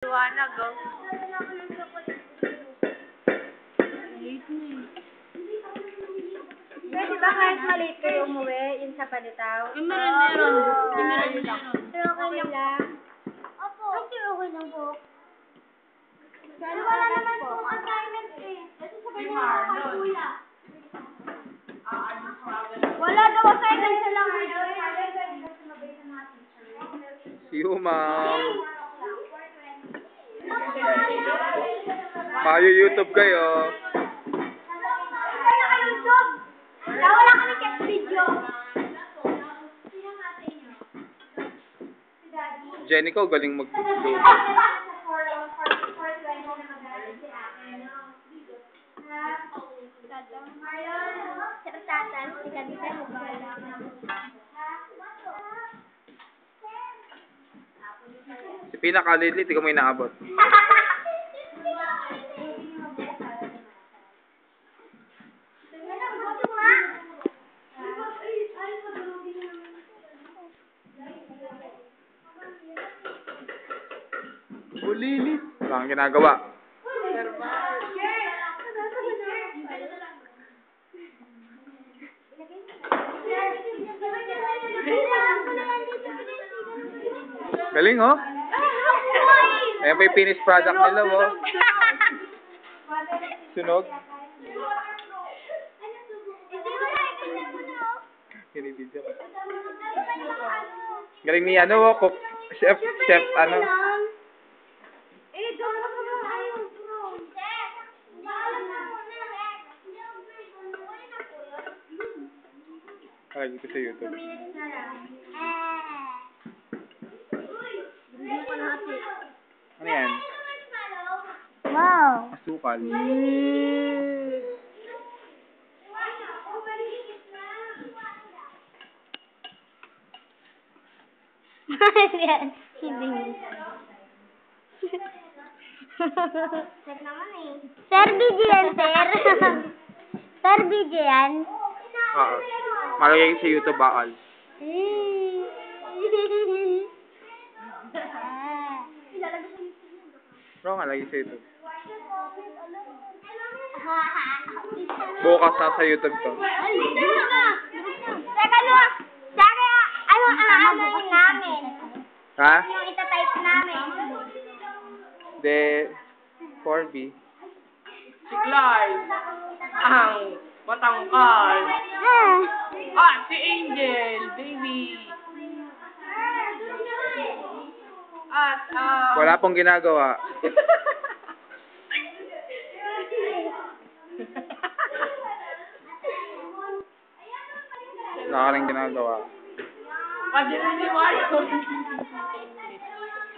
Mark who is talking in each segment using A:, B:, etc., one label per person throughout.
A: Liwanag, oh.
B: Pwede ba kahit maliit kayo umuwi, yung sa palitaw?
A: Meron.
B: Pero okay lang. Opo. Kasi okay lang po. Wala naman pong assignment eh. Kasi sabay na lang ako kuya. Wala daw assignment sa lang.
C: Si Umang. Mayo-YouTube kayo.
B: Wala kami check video.
C: Jenny ko, galing mag-YouTube. Si Pinaka-Lidli, di ko may naabot. Bulilit. Wala kang ginagawa. Galing, oh. Ayan pa yung finished product nila, oh. Sunog. Kinibidyo ka. Galing ni ano, oh. Chef, ano. Lagi ko sa YouTube. Ano yan?
B: Wow.
C: Asukal.
B: Yan. Hindi. Sir, video yan, sir. Sir, video yan.
C: Oo. Malagay sa YouTube bakal. Bro, malagay sa YouTube. Bukas na sa YouTube to.
B: Teka, ano namin?
C: Ha?
B: Yung itatype namin.
C: De 4B.
A: Si Clyde. Ang matangkal. Ah, si Angel, baby. At,
C: Wala pong ginagawa. Wala ka rin ginagawa.
A: Pagdililiwanag.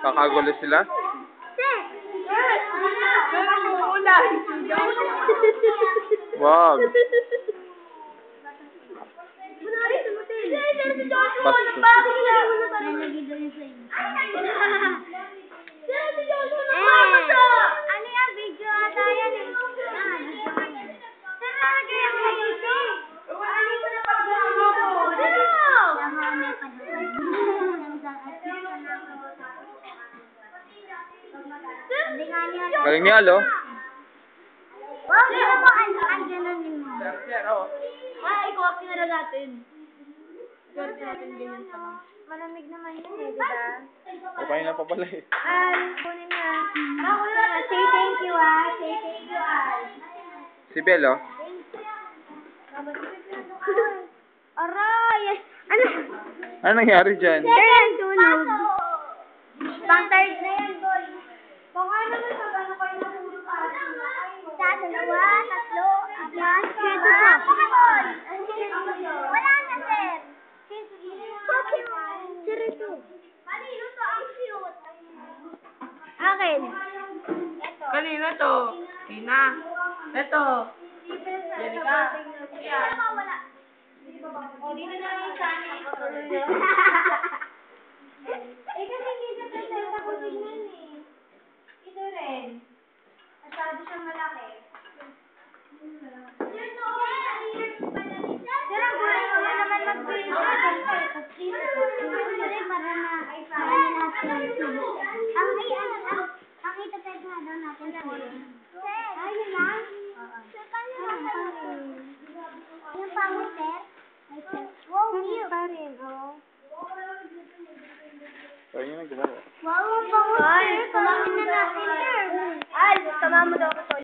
C: Kakagulo sila?
A: Pero umuulan.
C: Wag.
B: Ano yan? Video ata yan eh. Sir, nalagay ang video. Ano ko na
C: Galing niya, lo.
B: Wow, hindi mo andyan na din mo.
A: Sir, oh.
B: I-copy na natin. I-copy natin ganyan pa lang. Malamig naman yun eh, diba?
C: Okay na pa pala eh.
B: Kunin na. Say thank you ah. Say thank you ah.
C: Si Bel, oh.
B: Aray! Ano?
C: Ano nangyari dyan?
B: Sir, yan tulog. Pang third na yan, boy. Baka naman sa ano kayo nahulog ka. Sa dalawa, tatlo, apat, Pokemon! Wala na, sir. Pokemon. Sir, ito. Kanino to? Ang cute. Akin. Ito.
A: Kanina to. Tina. Ito. Jenica.
B: Wala. O, dito na lang yung channel. Eh, kasi hindi na presenta ko tingnan eh. Ito rin. Masyado siyang malaki. Sir, no! Sir, ang gulat ko na naman mag-print. Ang Wow, cute. Pa rin, oh.
C: Ayun yung gumawa.
B: Wow, ang bango. Ay, kumain na natin, sir. Al, tama mo daw ako,